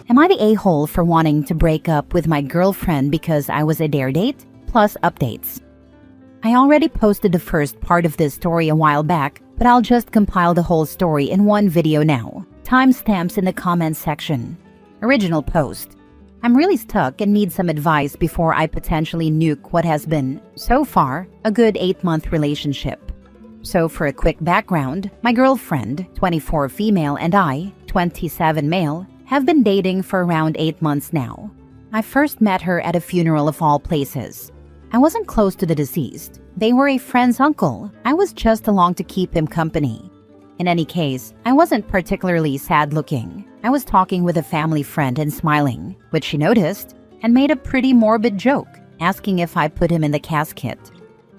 Am I the a-hole for wanting to break up with my girlfriend because I was a dare date? Plus updates. I already posted the first part of this story a while back, but I'll just compile the whole story in one video now. Timestamps in the comments section. Original post. I'm really stuck and need some advice before I potentially nuke what has been, so far, a good 8-month relationship. So for a quick background, my girlfriend, 24 female, and I, 27 male, have been dating for around 8 months now. I first met her at a funeral of all places. I wasn't close to the deceased. They were a friend's uncle. I was just along to keep him company. In any case, I wasn't particularly sad looking. I was talking with a family friend and smiling, which she noticed, and made a pretty morbid joke, asking if I put him in the casket.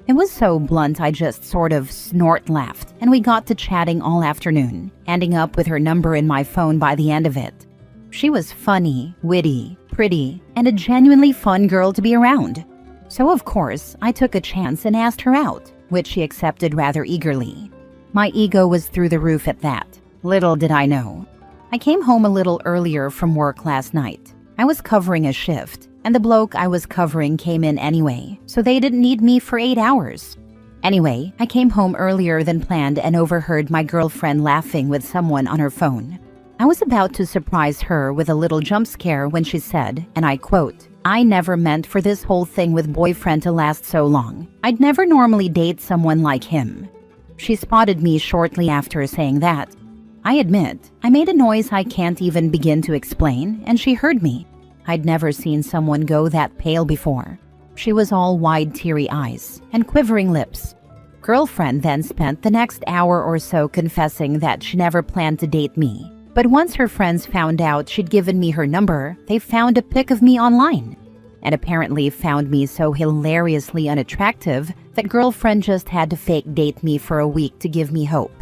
It was so blunt I just sort of snort laughed, and we got to chatting all afternoon, ending up with her number in my phone by the end of it. She was funny, witty, pretty, and a genuinely fun girl to be around. So of course, I took a chance and asked her out, which she accepted rather eagerly. My ego was through the roof at that. Little did I know. I came home a little earlier from work last night. I was covering a shift, and the bloke I was covering came in anyway, so they didn't need me for 8 hours. Anyway, I came home earlier than planned and overheard my girlfriend laughing with someone on her phone. I was about to surprise her with a little jump scare when she said, and I quote, "I never meant for this whole thing with boyfriend to last so long. I'd never normally date someone like him." She spotted me shortly after saying that. I admit, I made a noise I can't even begin to explain, and she heard me. I'd never seen someone go that pale before. She was all wide, teary eyes and quivering lips. Girlfriend then spent the next hour or so confessing that she never planned to date me. But once her friends found out she'd given me her number, they found a pic of me online. And apparently found me so hilariously unattractive that girlfriend just had to fake date me for a week to give me hope.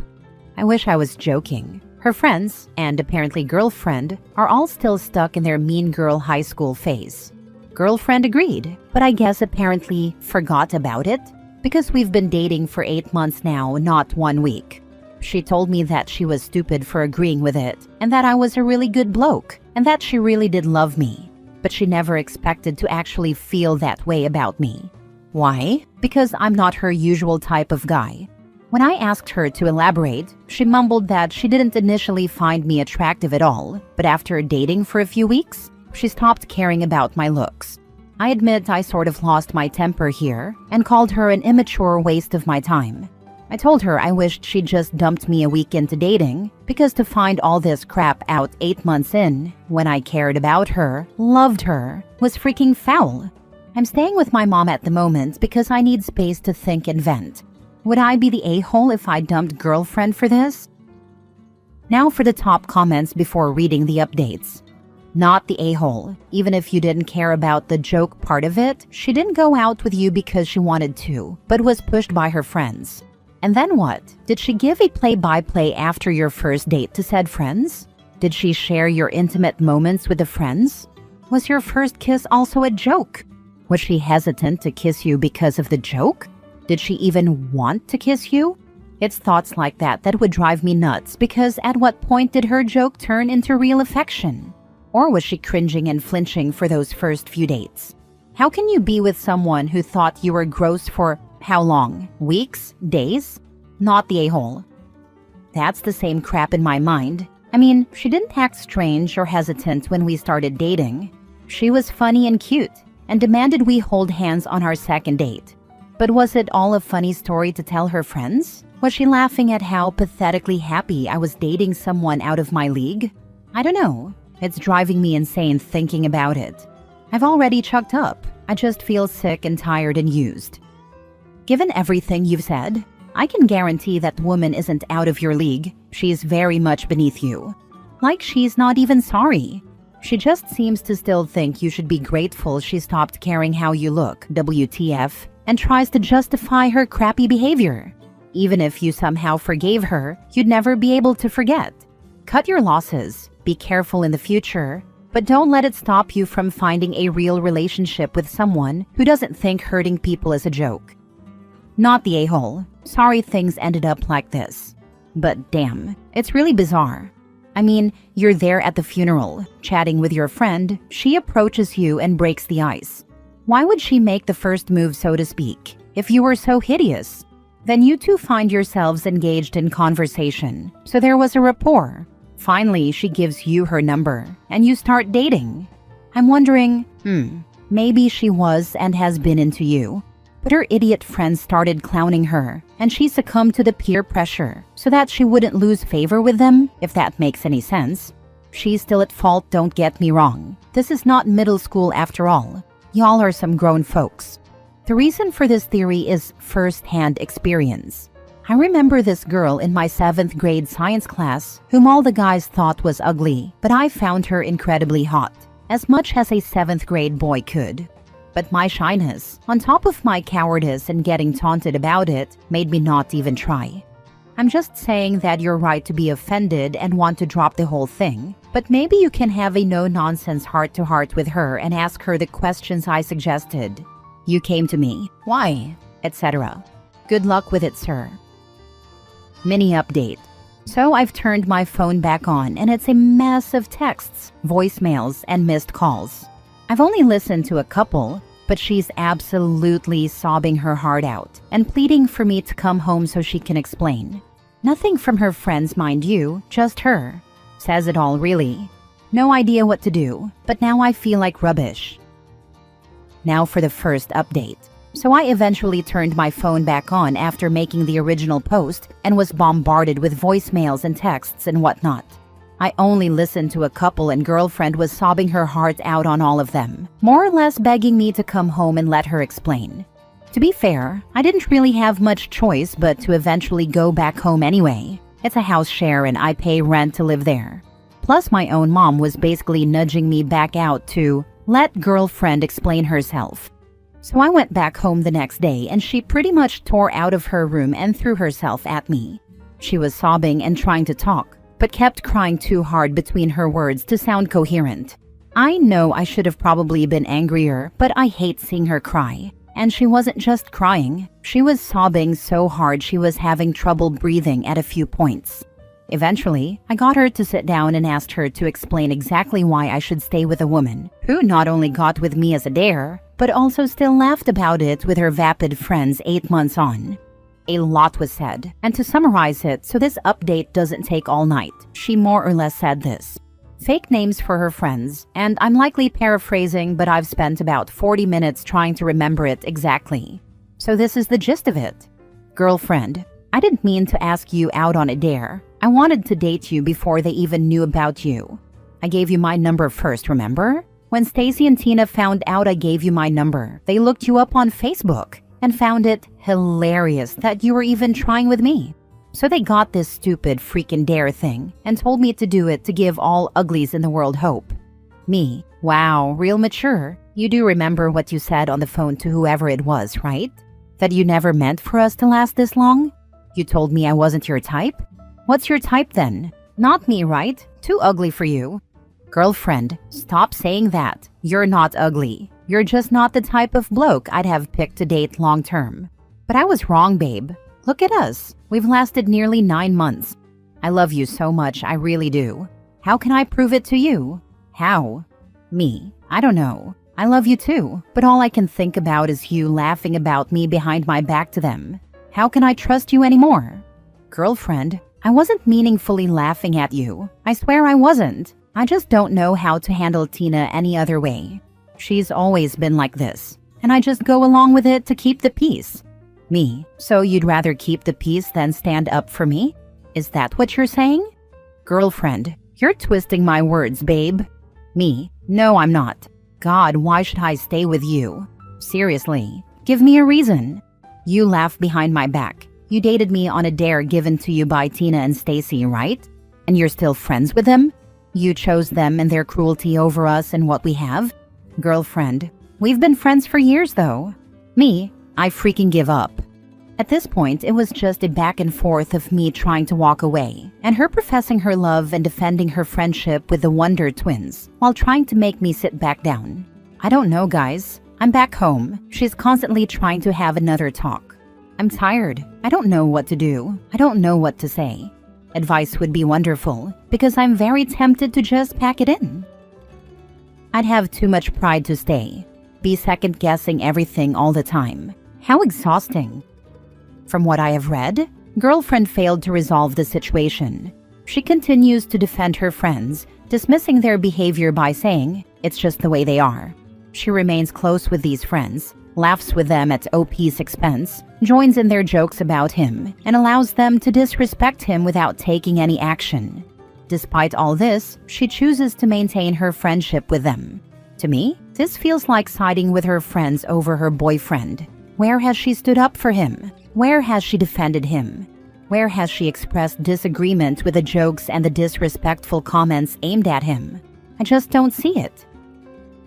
I wish I was joking. Her friends, and apparently girlfriend, are all still stuck in their mean girl high school phase. Girlfriend agreed, but I guess apparently forgot about it, because we've been dating for 8 months now, not 1 week. She told me that she was stupid for agreeing with it, and that I was a really good bloke, and that she really did love me. But she never expected to actually feel that way about me. Why? Because I'm not her usual type of guy. When I asked her to elaborate, she mumbled that she didn't initially find me attractive at all, but after dating for a few weeks, she stopped caring about my looks. I admit I sort of lost my temper here and called her an immature waste of my time. I told her I wished she'd just dumped me a week into dating, because to find all this crap out 8 months in, when I cared about her, loved her, was freaking foul. I'm staying with my mom at the moment because I need space to think and vent. Would I be the a-hole if I dumped girlfriend for this? Now for the top comments before reading the updates. Not the a-hole. Even if you didn't care about the joke part of it, she didn't go out with you because she wanted to, but was pushed by her friends. And then what? Did she give a play-by-play after your first date to said friends? Did she share your intimate moments with the friends? Was your first kiss also a joke? Was she hesitant to kiss you because of the joke? Did she even want to kiss you? It's thoughts like that that would drive me nuts, because at what point did her joke turn into real affection? Or was she cringing and flinching for those first few dates? How can you be with someone who thought you were gross for how long? Weeks? Days? Not the a-hole. That's the same crap in my mind. I mean, she didn't act strange or hesitant when we started dating. She was funny and cute, and demanded we hold hands on our second date. But was it all a funny story to tell her friends? Was she laughing at how pathetically happy I was dating someone out of my league? I don't know. It's driving me insane thinking about it. I've already chucked up. I just feel sick and tired and used. Given everything you've said, I can guarantee that woman isn't out of your league. She's very much beneath you. Like she's not even sorry. She just seems to still think you should be grateful she stopped caring how you look, WTF, and tries to justify her crappy behavior. Even if you somehow forgave her, you'd never be able to forget. Cut your losses, be careful in the future, but don't let it stop you from finding a real relationship with someone who doesn't think hurting people is a joke. Not the a-hole. Sorry things ended up like this. But damn, it's really bizarre. I mean, you're there at the funeral, chatting with your friend, she approaches you and breaks the ice. Why would she make the first move, so to speak, if you were so hideous? Then you two find yourselves engaged in conversation, so there was a rapport. Finally, she gives you her number, and you start dating. I'm wondering, maybe she was and has been into you, but her idiot friends started clowning her, and she succumbed to the peer pressure so that she wouldn't lose favor with them, if that makes any sense. She's still at fault, don't get me wrong. This is not middle school after all. Y'all are some grown folks. The reason for this theory is first-hand experience. I remember this girl in my 7th grade science class whom all the guys thought was ugly, but I found her incredibly hot, as much as a 7th grade boy could. But my shyness, on top of my cowardice and getting taunted about it, made me not even try. I'm just saying that you're right to be offended and want to drop the whole thing, but maybe you can have a no-nonsense heart-to-heart with her and ask her the questions I suggested. You came to me. Why? Etc. Good luck with it, sir. Mini update. So I've turned my phone back on and it's a mess of texts, voicemails, and missed calls. I've only listened to a couple, but she's absolutely sobbing her heart out and pleading for me to come home so she can explain. Nothing from her friends, mind you, just her. Says it all, really. No idea what to do, but now I feel like rubbish. Now for the first update. So I eventually turned my phone back on after making the original post and was bombarded with voicemails and texts and whatnot. I only listened to a couple and girlfriend was sobbing her heart out on all of them, more or less begging me to come home and let her explain. To be fair, I didn't really have much choice but to eventually go back home anyway. It's a house share and I pay rent to live there. Plus my own mom was basically nudging me back out to let girlfriend explain herself. So I went back home the next day and she pretty much tore out of her room and threw herself at me. She was sobbing and trying to talk, but kept crying too hard between her words to sound coherent. I know I should have probably been angrier, but I hate seeing her cry. And she wasn't just crying, she was sobbing so hard she was having trouble breathing at a few points. Eventually, I got her to sit down and asked her to explain exactly why I should stay with a woman who not only got with me as a dare, but also still laughed about it with her vapid friends 8 months on. A lot was said, and to summarize it so this update doesn't take all night, she more or less said this. Fake names for her friends, and I'm likely paraphrasing, but I've spent about 40 minutes trying to remember it exactly. So this is the gist of it. Girlfriend, I didn't mean to ask you out on a dare. I wanted to date you before they even knew about you. I gave you my number first, remember? When Stacy and Tina found out I gave you my number, they looked you up on Facebook and found it hilarious that you were even trying with me. So they got this stupid freaking dare thing and told me to do it to give all uglies in the world hope. Me, wow, real mature. You do remember what you said on the phone to whoever it was, right? That you never meant for us to last this long? You told me I wasn't your type? What's your type then? Not me, right? Too ugly for you. Girlfriend, stop saying that. You're not ugly. You're just not the type of bloke I'd have picked to date long term. But I was wrong, babe. Look at us. We've lasted nearly 9 months. I love you so much, I really do. How can I prove it to you? How? Me, I don't know. I love you too, but all I can think about is you laughing about me behind my back to them. How can I trust you anymore? Girlfriend, I wasn't meaningfully laughing at you. I swear I wasn't. I just don't know how to handle Tina any other way. She's always been like this, and I just go along with it to keep the peace. Me, so you'd rather keep the peace than stand up for me? Is that what you're saying? Girlfriend, you're twisting my words, babe. Me, no, I'm not. God, why should I stay with you? Seriously, give me a reason. You laugh behind my back. You dated me on a dare given to you by Tina and Stacy, right? And you're still friends with them? You chose them and their cruelty over us and what we have? Girlfriend, we've been friends for years though. Me, I freaking give up. At this point, it was just a back and forth of me trying to walk away, and her professing her love and defending her friendship with the Wonder Twins, while trying to make me sit back down. I don't know, guys. I'm back home. She's constantly trying to have another talk. I'm tired. I don't know what to do. I don't know what to say. Advice would be wonderful because I'm very tempted to just pack it in. I'd have too much pride to stay. Be second-guessing everything all the time. How exhausting. From what I have read, girlfriend failed to resolve the situation. She continues to defend her friends, dismissing their behavior by saying, it's just the way they are. She remains close with these friends, laughs with them at OP's expense, joins in their jokes about him, and allows them to disrespect him without taking any action. Despite all this, she chooses to maintain her friendship with them. To me, this feels like siding with her friends over her boyfriend. Where has she stood up for him? Where has she defended him? Where has she expressed disagreement with the jokes and the disrespectful comments aimed at him? I just don't see it.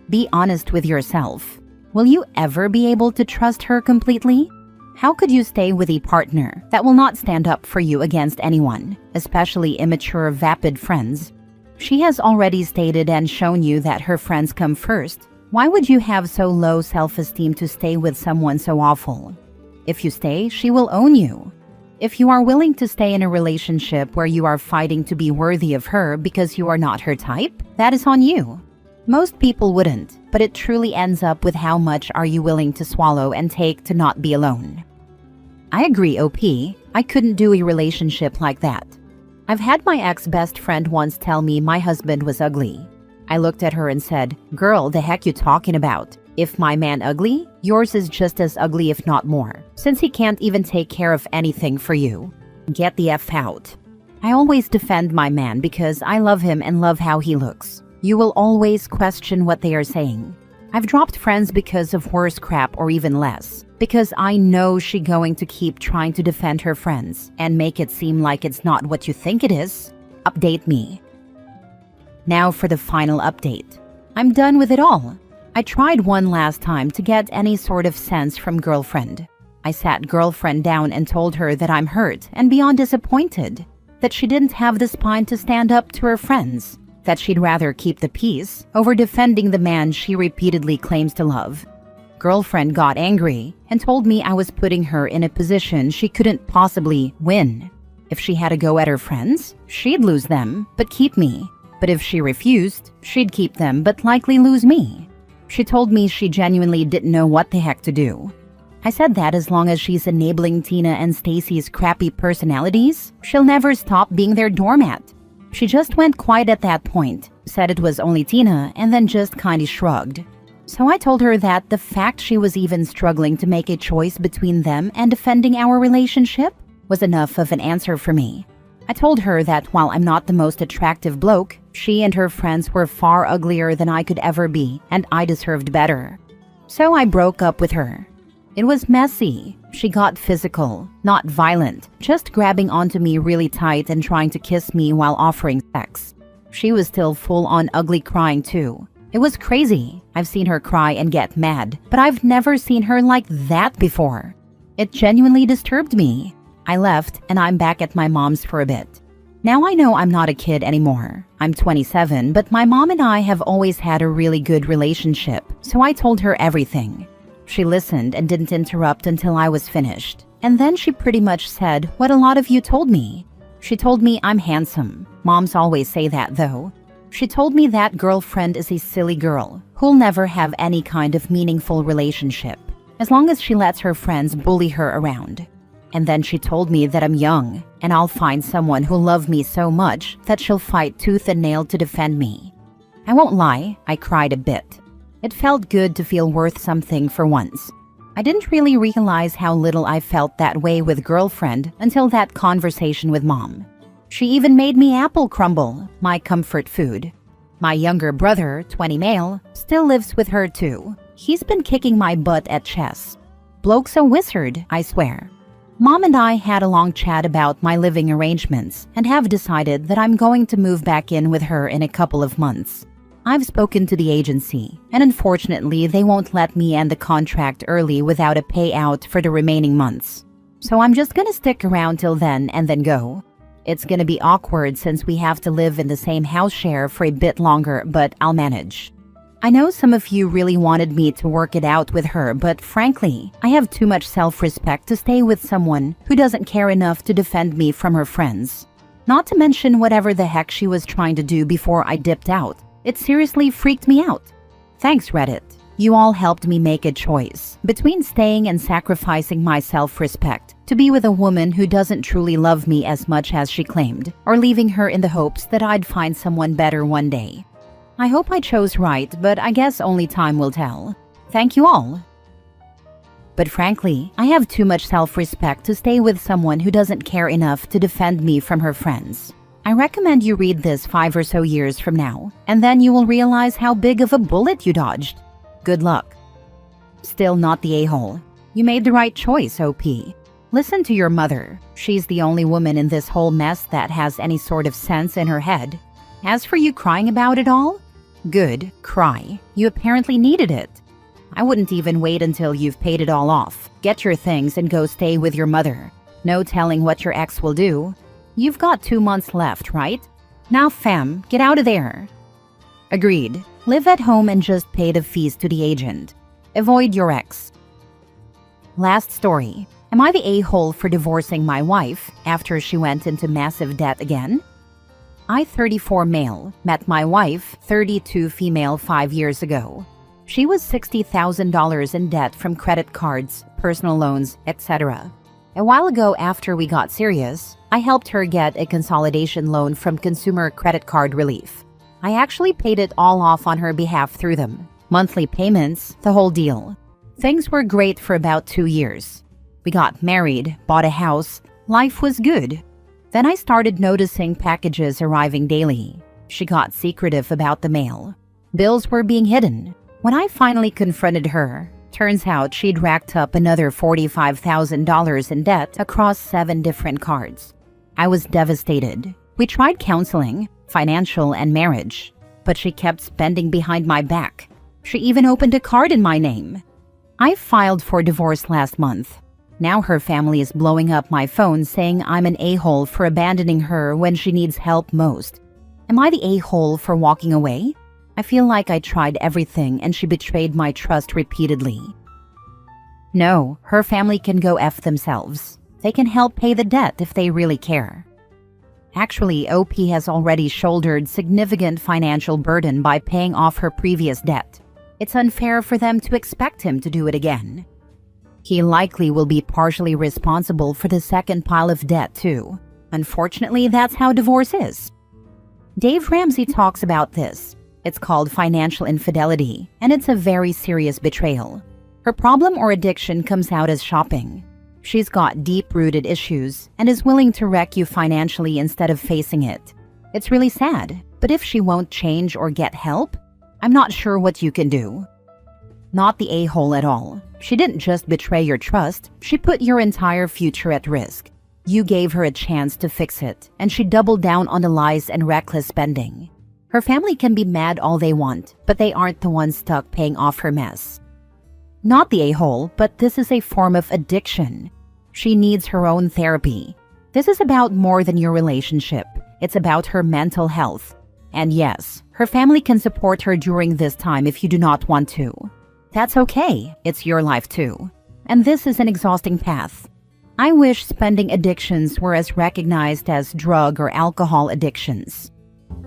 Be honest with yourself. Will you ever be able to trust her completely? How could you stay with a partner that will not stand up for you against anyone, especially immature, vapid friends? She has already stated and shown you that her friends come first. Why would you have so low self-esteem to stay with someone so awful? If you stay, she will own you. If you are willing to stay in a relationship where you are fighting to be worthy of her because you are not her type, that is on you. Most people wouldn't, but it truly ends up with how much are you willing to swallow and take to not be alone. I agree, OP. I couldn't do a relationship like that. I've had my ex-best friend once tell me my husband was ugly. I looked at her and said, "Girl, the heck you talking about? If my man ugly, yours is just as ugly if not more, since he can't even take care of anything for you. Get the F out." I always defend my man because I love him and love how he looks. You will always question what they are saying. I've dropped friends because of worse crap or even less, because I know she's going to keep trying to defend her friends and make it seem like it's not what you think it is. Update me. Now for the final update. I'm done with it all. I tried one last time to get any sort of sense from girlfriend. I sat girlfriend down and told her that I'm hurt and beyond disappointed, that she didn't have the spine to stand up to her friends, that she'd rather keep the peace over defending the man she repeatedly claims to love. Girlfriend got angry and told me I was putting her in a position she couldn't possibly win. If she had a go at her friends, she'd lose them, but keep me. But if she refused, she'd keep them, but likely lose me. She told me she genuinely didn't know what the heck to do. I said that as long as she's enabling Tina and Stacy's crappy personalities, she'll never stop being their doormat. She just went quiet at that point, said it was only Tina, and then just kinda shrugged. So I told her that the fact she was even struggling to make a choice between them and defending our relationship was enough of an answer for me. I told her that while I'm not the most attractive bloke, she and her friends were far uglier than I could ever be, and I deserved better. So I broke up with her. It was messy. She got physical, not violent, just grabbing onto me really tight and trying to kiss me while offering sex. She was still full-on ugly crying too. It was crazy. I've seen her cry and get mad, but I've never seen her like that before. It genuinely disturbed me. I left and I'm back at my mom's for a bit. Now I know I'm not a kid anymore. I'm 27, but my mom and I have always had a really good relationship, so I told her everything. She listened and didn't interrupt until I was finished. And then she pretty much said what a lot of you told me. She told me I'm handsome. Moms always say that though. She told me that girlfriend is a silly girl who'll never have any kind of meaningful relationship, as long as she lets her friends bully her around. And then she told me that I'm young, and I'll find someone who'll love me so much that she'll fight tooth and nail to defend me. I won't lie, I cried a bit. It felt good to feel worth something for once. I didn't really realize how little I felt that way with girlfriend until that conversation with mom. She even made me apple crumble, my comfort food. My younger brother, 20 male, still lives with her too. He's been kicking my butt at chess. Bloke's a wizard, I swear. Mom and I had a long chat about my living arrangements and have decided that I'm going to move back in with her in a couple of months. I've spoken to the agency, and unfortunately they won't let me end the contract early without a payout for the remaining months. So I'm just gonna stick around till then and then go. It's gonna be awkward since we have to live in the same house share for a bit longer, but I'll manage. I know some of you really wanted me to work it out with her, but frankly, I have too much self-respect to stay with someone who doesn't care enough to defend me from her friends. Not to mention whatever the heck she was trying to do before I dipped out. It seriously freaked me out. Thanks, Reddit. You all helped me make a choice between staying and sacrificing my self-respect to be with a woman who doesn't truly love me as much as she claimed, or leaving her in the hopes that I'd find someone better one day. I hope I chose right, but I guess only time will tell. Thank you all. But frankly, I have too much self-respect to stay with someone who doesn't care enough to defend me from her friends. I recommend you read this 5 or so years from now, and then you will realize how big of a bullet you dodged. Good luck. Still not the a-hole. You made the right choice, OP. Listen to your mother. She's the only woman in this whole mess that has any sort of sense in her head. As for you crying about it all, good, cry. You apparently needed it. I wouldn't even wait until you've paid it all off. Get your things and go stay with your mother. No telling what your ex will do. You've got 2 months left, right? Now, fam, get out of there. Agreed. Live at home and just pay the fees to the agent. Avoid your ex. Last story. Am I the a-hole for divorcing my wife after she went into massive debt again? I, 34 male, met my wife, 32 female 5 years ago. She was $60,000 in debt from credit cards, personal loans, etc. A while ago, after we got serious, I helped her get a consolidation loan from Consumer Credit Card Relief. I actually paid it all off on her behalf through them. Monthly payments, the whole deal. Things were great for about 2 years. We got married, bought a house, life was good. Then I started noticing packages arriving daily. She got secretive about the mail. Bills were being hidden. When I finally confronted her, turns out she'd racked up another $45,000 in debt across 7 different cards. I was devastated. We tried counseling, financial and marriage, but she kept spending behind my back. She even opened a card in my name. I filed for divorce last month. Now her family is blowing up my phone saying I'm an a-hole for abandoning her when she needs help most. Am I the a-hole for walking away? I feel like I tried everything and she betrayed my trust repeatedly. No, her family can go F themselves. They can help pay the debt if they really care. Actually, OP has already shouldered significant financial burden by paying off her previous debt. It's unfair for them to expect him to do it again. He likely will be partially responsible for the second pile of debt too. Unfortunately, that's how divorce is. Dave Ramsey talks about this. It's called financial infidelity, and it's a very serious betrayal. Her problem or addiction comes out as shopping. She's got deep-rooted issues and is willing to wreck you financially instead of facing it. It's really sad, but if she won't change or get help, I'm not sure what you can do. Not the a-hole at all. She didn't just betray your trust, she put your entire future at risk. You gave her a chance to fix it, and she doubled down on the lies and reckless spending. Her family can be mad all they want, but they aren't the ones stuck paying off her mess. Not the a-hole, but this is a form of addiction. She needs her own therapy. This is about more than your relationship. It's about her mental health. And yes, her family can support her during this time if you do not want to. That's okay. It's your life too. And this is an exhausting path. I wish spending addictions were as recognized as drug or alcohol addictions.